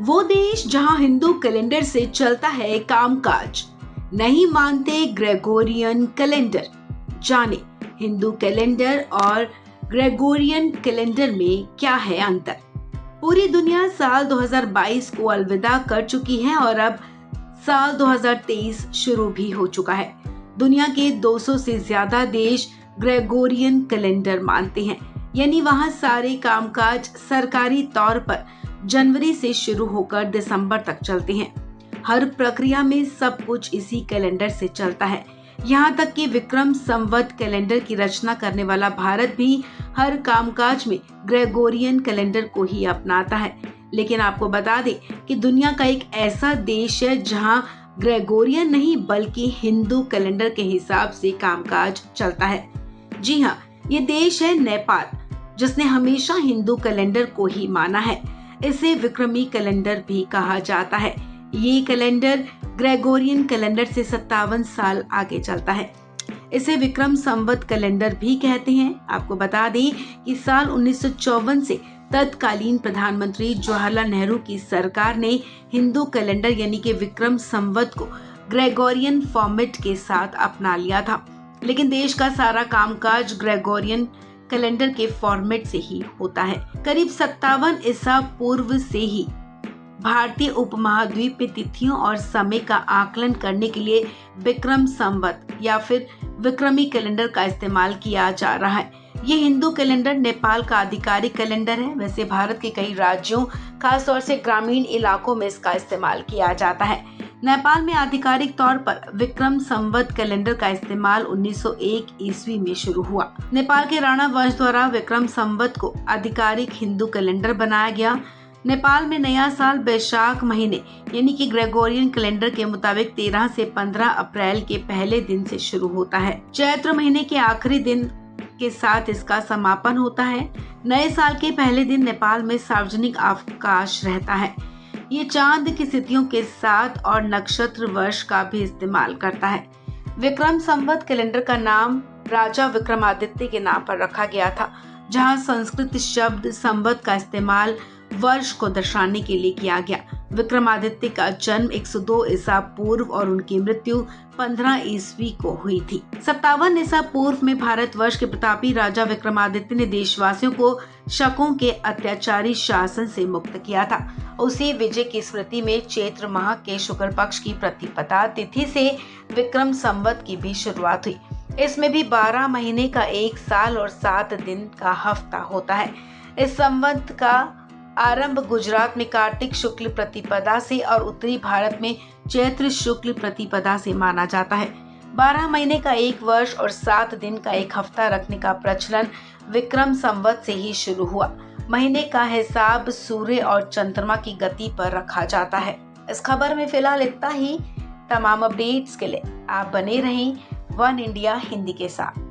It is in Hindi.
वो देश जहां हिंदू कैलेंडर से चलता है कामकाज, नहीं मानते ग्रेगोरियन कैलेंडर। जाने हिंदू कैलेंडर और ग्रेगोरियन कैलेंडर में क्या है अंतर। पूरी दुनिया साल 2022 को अलविदा कर चुकी है और अब साल 2023 शुरू भी हो चुका है। दुनिया के 200 से ज्यादा देश ग्रेगोरियन कैलेंडर मानते हैं, यानी वहां सारे कामकाज सरकारी तौर पर जनवरी से शुरू होकर दिसंबर तक चलते हैं। हर प्रक्रिया में सब कुछ इसी कैलेंडर से चलता है। यहाँ तक कि विक्रम संवत कैलेंडर की रचना करने वाला भारत भी हर कामकाज में ग्रेगोरियन कैलेंडर को ही अपनाता है। लेकिन आपको बता दें कि दुनिया का एक ऐसा देश है जहाँ ग्रेगोरियन नहीं बल्कि हिंदू कैलेंडर के हिसाब से कामकाज चलता है। जी हाँ, ये देश है नेपाल, जिसने हमेशा हिंदू कैलेंडर को ही माना है। इसे विक्रमी कैलेंडर भी कहा जाता है। ये कैलेंडर ग्रेगोरियन कैलेंडर से 57 साल आगे चलता है। इसे विक्रम संवत कैलेंडर भी कहते हैं। आपको बता दें कि साल 1954 से तत्कालीन प्रधानमंत्री जवाहरलाल नेहरू की सरकार ने हिंदू कैलेंडर यानी कि विक्रम संवत को ग्रेगोरियन फॉर्मेट के साथ अपना लिया था। लेकिन देश का सारा कामकाज ग्रेगोरियन कैलेंडर के फॉर्मेट से ही होता है। करीब 57 ईसा पूर्व से ही भारतीय उपमहाद्वीप में तिथियों और समय का आकलन करने के लिए विक्रम संवत या फिर विक्रमी कैलेंडर का इस्तेमाल किया जा रहा है। ये हिंदू कैलेंडर नेपाल का आधिकारिक कैलेंडर है। वैसे भारत के कई राज्यों, खासतौर से ग्रामीण इलाकों में इसका इस्तेमाल किया जाता है। नेपाल में आधिकारिक तौर पर विक्रम संवत कैलेंडर का इस्तेमाल 1901 ईस्वी में शुरू हुआ। नेपाल के राणा वंश द्वारा विक्रम संवत को आधिकारिक हिंदू कैलेंडर बनाया गया। नेपाल में नया साल बैशाख महीने यानी कि ग्रेगोरियन कैलेंडर के मुताबिक 13 से 15 अप्रैल के पहले दिन से शुरू होता है। चैत्र महीने के आखिरी दिन के साथ इसका समापन होता है। नए साल के पहले दिन नेपाल में सार्वजनिक अवकाश रहता है। ये चांद की स्थितियों के साथ और नक्षत्र वर्ष का भी इस्तेमाल करता है। विक्रम संवत कैलेंडर का नाम राजा विक्रमादित्य के नाम पर रखा गया था, जहां संस्कृत शब्द संवत का इस्तेमाल वर्ष को दर्शाने के लिए किया गया। विक्रमादित्य का जन्म 102 ईसा पूर्व और उनकी मृत्यु 15 ईस्वी को हुई थी। 57 ईसा पूर्व में भारतवर्ष के प्रतापी राजा विक्रमादित्य ने देशवासियों को शकों के अत्याचारी शासन से मुक्त किया था। उसी विजय की स्मृति में चैत्र माह के शुक्ल पक्ष की प्रतिपदा तिथि से विक्रम संवत की भी शुरुआत हुई। इसमें भी 12 महीने का एक साल और 7 दिन का हफ्ता होता है। इस संवत का आरंभ गुजरात में कार्तिक शुक्ल प्रतिपदा से और उत्तरी भारत में चैत्र शुक्ल प्रतिपदा से माना जाता है। 12 महीने का एक वर्ष और 7 दिन का एक हफ्ता रखने का प्रचलन विक्रम संवत से ही शुरू हुआ। महीने का हिसाब सूर्य और चंद्रमा की गति पर रखा जाता है। इस खबर में फिलहाल इतना ही। तमाम अपडेट्स के लिए आप बने रहें वन इंडिया हिंदी के साथ।